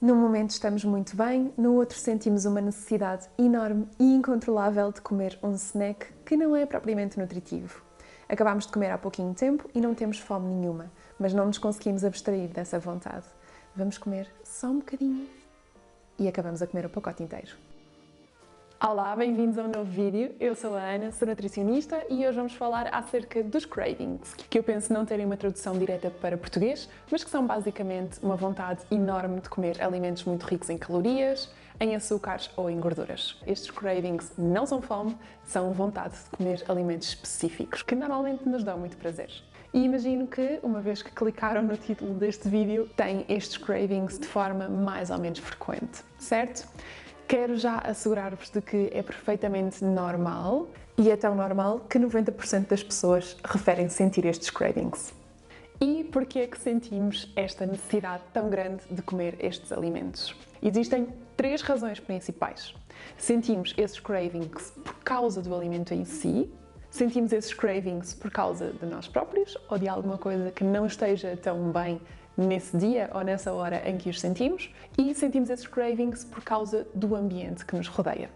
Num momento estamos muito bem, no outro sentimos uma necessidade enorme e incontrolável de comer um snack que não é propriamente nutritivo. Acabámos de comer há pouquinho tempo e não temos fome nenhuma, mas não nos conseguimos abstrair dessa vontade. Vamos comer só um bocadinho e acabamos a comer o pacote inteiro. Olá, bem-vindos a um novo vídeo. Eu sou a Ana, sou nutricionista e hoje vamos falar acerca dos cravings, que eu penso não terem uma tradução direta para português, mas que são basicamente uma vontade enorme de comer alimentos muito ricos em calorias, em açúcares ou em gorduras. Estes cravings não são fome, são vontade de comer alimentos específicos, que normalmente nos dão muito prazer. E imagino que, uma vez que clicaram no título deste vídeo, têm estes cravings de forma mais ou menos frequente, certo? Quero já assegurar-vos de que é perfeitamente normal, e é tão normal que 90% das pessoas referem sentir estes cravings. E porquê é que sentimos esta necessidade tão grande de comer estes alimentos? Existem 3 razões principais. Sentimos esses cravings por causa do alimento em si, sentimos esses cravings por causa de nós próprios ou de alguma coisa que não esteja tão bem nesse dia ou nessa hora em que os sentimos, e sentimos esses cravings por causa do ambiente que nos rodeia.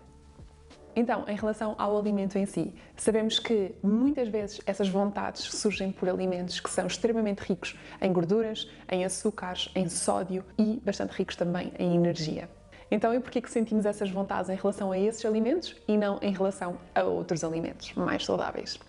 Então, em relação ao alimento em si, sabemos que muitas vezes essas vontades surgem por alimentos que são extremamente ricos em gorduras, em açúcares, em sódio e bastante ricos também em energia. Então, e porquê que sentimos essas vontades em relação a esses alimentos e não em relação a outros alimentos mais saudáveis?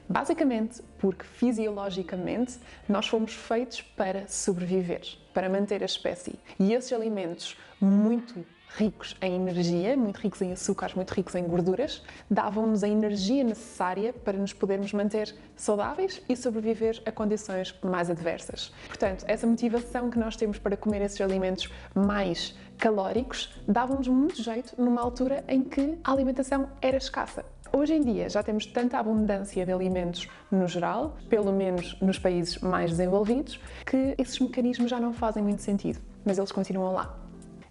Basicamente, porque fisiologicamente nós fomos feitos para sobreviver, para manter a espécie. E esses alimentos muito ricos em energia, muito ricos em açúcares, muito ricos em gorduras, davam-nos a energia necessária para nos podermos manter saudáveis e sobreviver a condições mais adversas. Portanto, essa motivação que nós temos para comer esses alimentos mais calóricos dava-nos muito jeito numa altura em que a alimentação era escassa. Hoje em dia já temos tanta abundância de alimentos no geral, pelo menos nos países mais desenvolvidos, que esses mecanismos já não fazem muito sentido, mas eles continuam lá.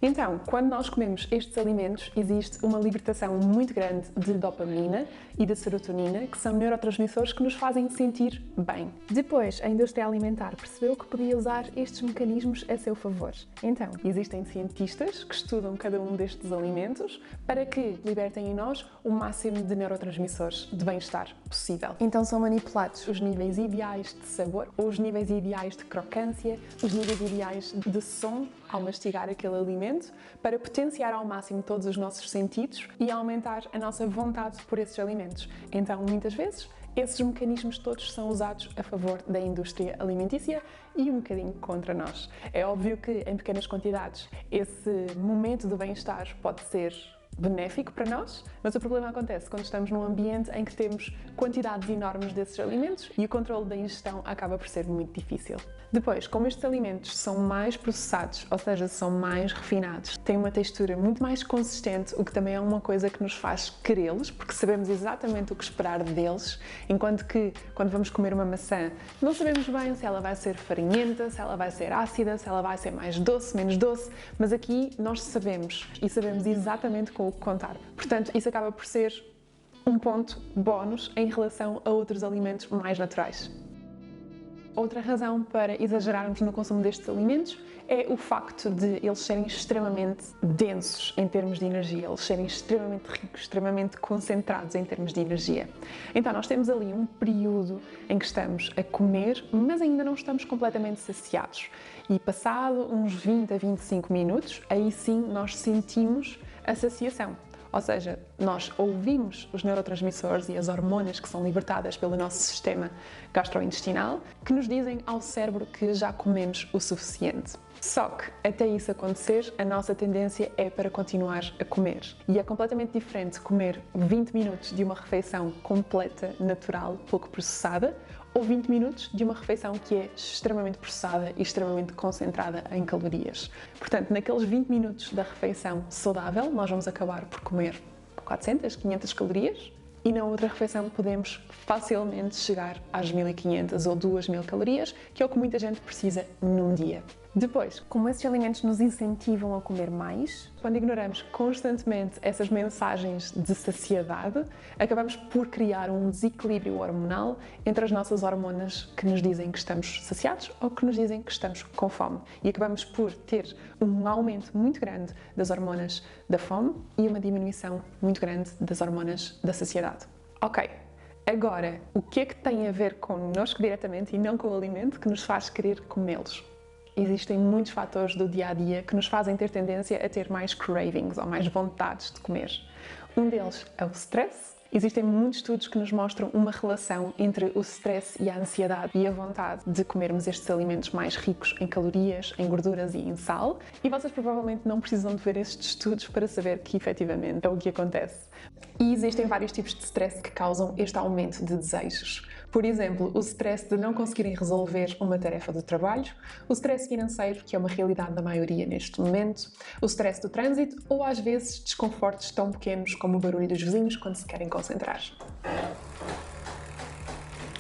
Então, quando nós comemos estes alimentos, existe uma libertação muito grande de dopamina e de serotonina, que são neurotransmissores que nos fazem sentir bem. Depois, a indústria alimentar percebeu que podia usar estes mecanismos a seu favor. Então, existem cientistas que estudam cada um destes alimentos para que libertem em nós o máximo de neurotransmissores de bem-estar possível. Então são manipulados os níveis ideais de sabor, os níveis ideais de crocância, os níveis ideais de som ao mastigar aquele alimento, para potenciar ao máximo todos os nossos sentidos e aumentar a nossa vontade por esses alimentos. Então, muitas vezes, esses mecanismos todos são usados a favor da indústria alimentícia e um bocadinho contra nós. É óbvio que, em pequenas quantidades, esse momento de bem-estar pode ser benéfico para nós, mas o problema acontece quando estamos num ambiente em que temos quantidades enormes desses alimentos e o controle da ingestão acaba por ser muito difícil. Depois, como estes alimentos são mais processados, ou seja, são mais refinados, têm uma textura muito mais consistente, o que também é uma coisa que nos faz querê-los, porque sabemos exatamente o que esperar deles, enquanto que, quando vamos comer uma maçã, não sabemos bem se ela vai ser farinhenta, se ela vai ser ácida, se ela vai ser mais doce, menos doce, mas aqui nós sabemos, e sabemos exatamente com o que contar. Portanto, isso acaba por ser um ponto bónus em relação a outros alimentos mais naturais. Outra razão para exagerarmos no consumo destes alimentos é o facto de eles serem extremamente densos em termos de energia, eles serem extremamente ricos, extremamente concentrados em termos de energia. Então nós temos ali um período em que estamos a comer, mas ainda não estamos completamente saciados. E passado uns 20 a 25 minutos, aí sim nós sentimos a saciação. Ou seja, nós ouvimos os neurotransmissores e as hormonas que são libertadas pelo nosso sistema gastrointestinal que nos dizem ao cérebro que já comemos o suficiente. Só que, até isso acontecer, a nossa tendência é para continuar a comer. E é completamente diferente comer 20 minutos de uma refeição completa, natural, pouco processada, ou 20 minutos de uma refeição que é extremamente processada e extremamente concentrada em calorias. Portanto, naqueles 20 minutos da refeição saudável, nós vamos acabar por comer 400, 500 calorias, e na outra refeição podemos facilmente chegar às 1500 ou 2000 calorias, que é o que muita gente precisa num dia. Depois, como esses alimentos nos incentivam a comer mais, quando ignoramos constantemente essas mensagens de saciedade, acabamos por criar um desequilíbrio hormonal entre as nossas hormonas que nos dizem que estamos saciados ou que nos dizem que estamos com fome. E acabamos por ter um aumento muito grande das hormonas da fome e uma diminuição muito grande das hormonas da saciedade. Ok, agora, o que é que tem a ver connosco diretamente e não com o alimento que nos faz querer comê-los? Existem muitos fatores do dia-a-dia que nos fazem ter tendência a ter mais cravings ou mais vontades de comer. Um deles é o stress. Existem muitos estudos que nos mostram uma relação entre o stress e a ansiedade e a vontade de comermos estes alimentos mais ricos em calorias, em gorduras e em sal. E vocês provavelmente não precisam de ver estes estudos para saber que efetivamente é o que acontece. E existem vários tipos de stress que causam este aumento de desejos. Por exemplo, o stress de não conseguirem resolver uma tarefa do trabalho, o stress financeiro, que é uma realidade da maioria neste momento, o stress do trânsito ou às vezes desconfortos tão pequenos como o barulho dos vizinhos quando se querem concentrar.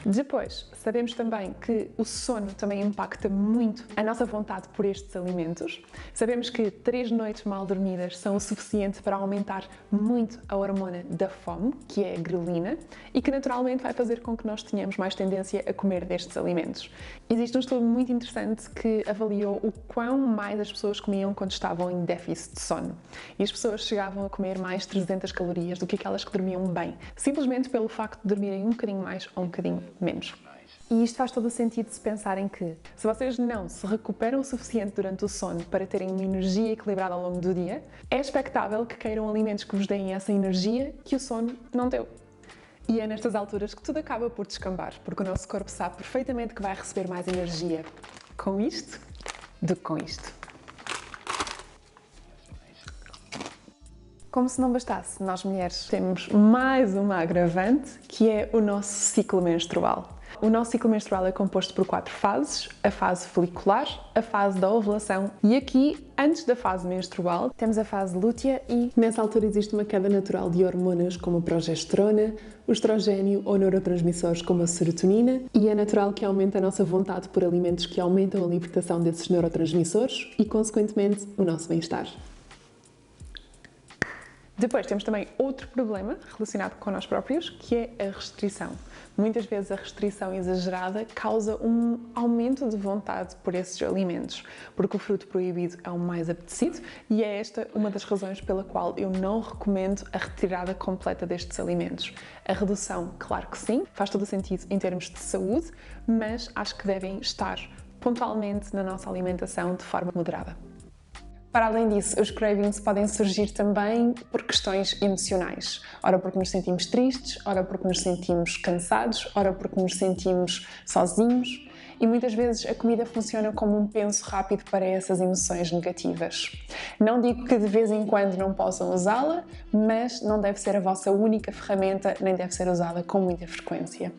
Depois, sabemos também que o sono também impacta muito a nossa vontade por estes alimentos. Sabemos que 3 noites mal dormidas são o suficiente para aumentar muito a hormona da fome, que é a grelina, e que naturalmente vai fazer com que nós tenhamos mais tendência a comer destes alimentos. Existe um estudo muito interessante que avaliou o quão mais as pessoas comiam quando estavam em déficit de sono. E as pessoas chegavam a comer mais de 300 calorias do que aquelas que dormiam bem, simplesmente pelo facto de dormirem um bocadinho mais ou um bocadinho menos. E isto faz todo o sentido se pensarem que, se vocês não se recuperam o suficiente durante o sono para terem uma energia equilibrada ao longo do dia, é expectável que queiram alimentos que vos deem essa energia que o sono não deu. E é nestas alturas que tudo acaba por descambar, porque o nosso corpo sabe perfeitamente que vai receber mais energia com isto do que com isto. Como se não bastasse, nós mulheres temos mais uma agravante, que é o nosso ciclo menstrual. O nosso ciclo menstrual é composto por 4 fases: a fase folicular, a fase da ovulação e aqui, antes da fase menstrual, temos a fase lútea e nessa altura existe uma queda natural de hormonas como a progesterona, o estrogênio ou neurotransmissores como a serotonina e é natural que aumente a nossa vontade por alimentos que aumentam a libertação desses neurotransmissores e, consequentemente, o nosso bem-estar. Depois temos também outro problema relacionado com nós próprios, que é a restrição. Muitas vezes a restrição exagerada causa um aumento de vontade por esses alimentos, porque o fruto proibido é o mais apetecido e é esta uma das razões pela qual eu não recomendo a retirada completa destes alimentos. A redução, claro que sim, faz todo o sentido em termos de saúde, mas acho que devem estar pontualmente na nossa alimentação de forma moderada. Para além disso, os cravings podem surgir também por questões emocionais. Ora porque nos sentimos tristes, ora porque nos sentimos cansados, ora porque nos sentimos sozinhos. E muitas vezes a comida funciona como um penso rápido para essas emoções negativas. Não digo que de vez em quando não possam usá-la, mas não deve ser a vossa única ferramenta, nem deve ser usada com muita frequência.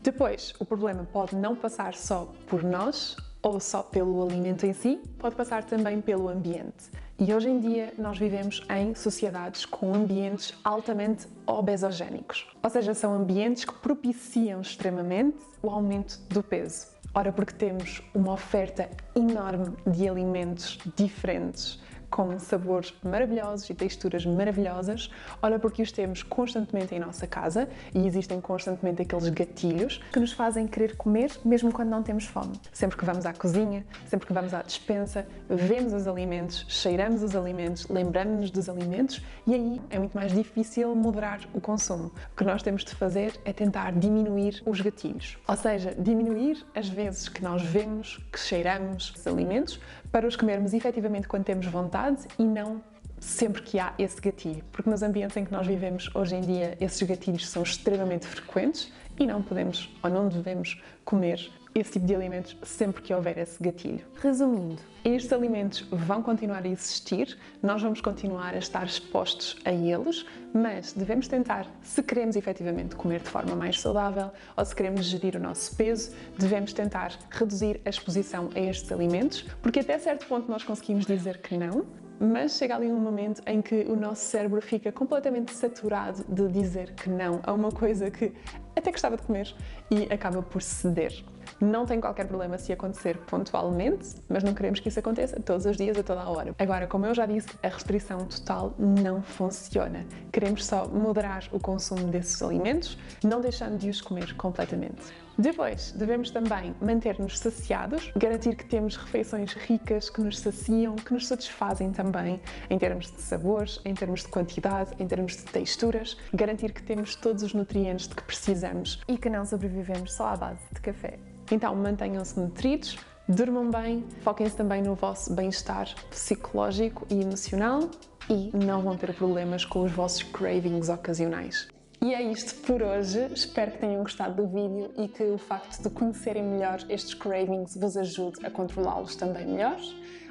Depois, o problema pode não passar só por nós, ou só pelo alimento em si, pode passar também pelo ambiente. E hoje em dia nós vivemos em sociedades com ambientes altamente obesogénicos. Ou seja, são ambientes que propiciam extremamente o aumento do peso. Ora, porque temos uma oferta enorme de alimentos diferentes, com sabores maravilhosos e texturas maravilhosas, ora porque os temos constantemente em nossa casa e existem constantemente aqueles gatilhos que nos fazem querer comer mesmo quando não temos fome. Sempre que vamos à cozinha, sempre que vamos à despensa, vemos os alimentos, cheiramos os alimentos, lembramos-nos dos alimentos e aí é muito mais difícil moderar o consumo. O que nós temos de fazer é tentar diminuir os gatilhos, ou seja, diminuir as vezes que nós vemos, que cheiramos os alimentos para os comermos efetivamente quando temos vontade e não sempre que há esse gatilho, porque nos ambientes em que nós vivemos hoje em dia esses gatilhos são extremamente frequentes e não podemos ou não devemos comer esse tipo de alimentos sempre que houver esse gatilho. Resumindo, estes alimentos vão continuar a existir, nós vamos continuar a estar expostos a eles, mas devemos tentar, se queremos efetivamente comer de forma mais saudável ou se queremos gerir o nosso peso, devemos tentar reduzir a exposição a estes alimentos, porque até certo ponto nós conseguimos dizer que não, mas chega ali um momento em que o nosso cérebro fica completamente saturado de dizer que não a uma coisa que até gostava de comer e acaba por ceder. Não tem qualquer problema se acontecer pontualmente, mas não queremos que isso aconteça todos os dias, a toda a hora. Agora, como eu já disse, a restrição total não funciona. Queremos só moderar o consumo desses alimentos, não deixando de os comer completamente. Depois, devemos também manter-nos saciados, garantir que temos refeições ricas, que nos saciam, que nos satisfazem também, em termos de sabores, em termos de quantidade, em termos de texturas, garantir que temos todos os nutrientes de que precisamos e que não sobrevivemos só à base de café. Então, mantenham-se nutridos, durmam bem, foquem-se também no vosso bem-estar psicológico e emocional e não vão ter problemas com os vossos cravings ocasionais. E é isto por hoje, espero que tenham gostado do vídeo e que o facto de conhecerem melhor estes cravings vos ajude a controlá-los também melhor.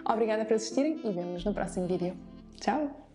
Obrigada por assistirem e vemo-nos no próximo vídeo. Tchau!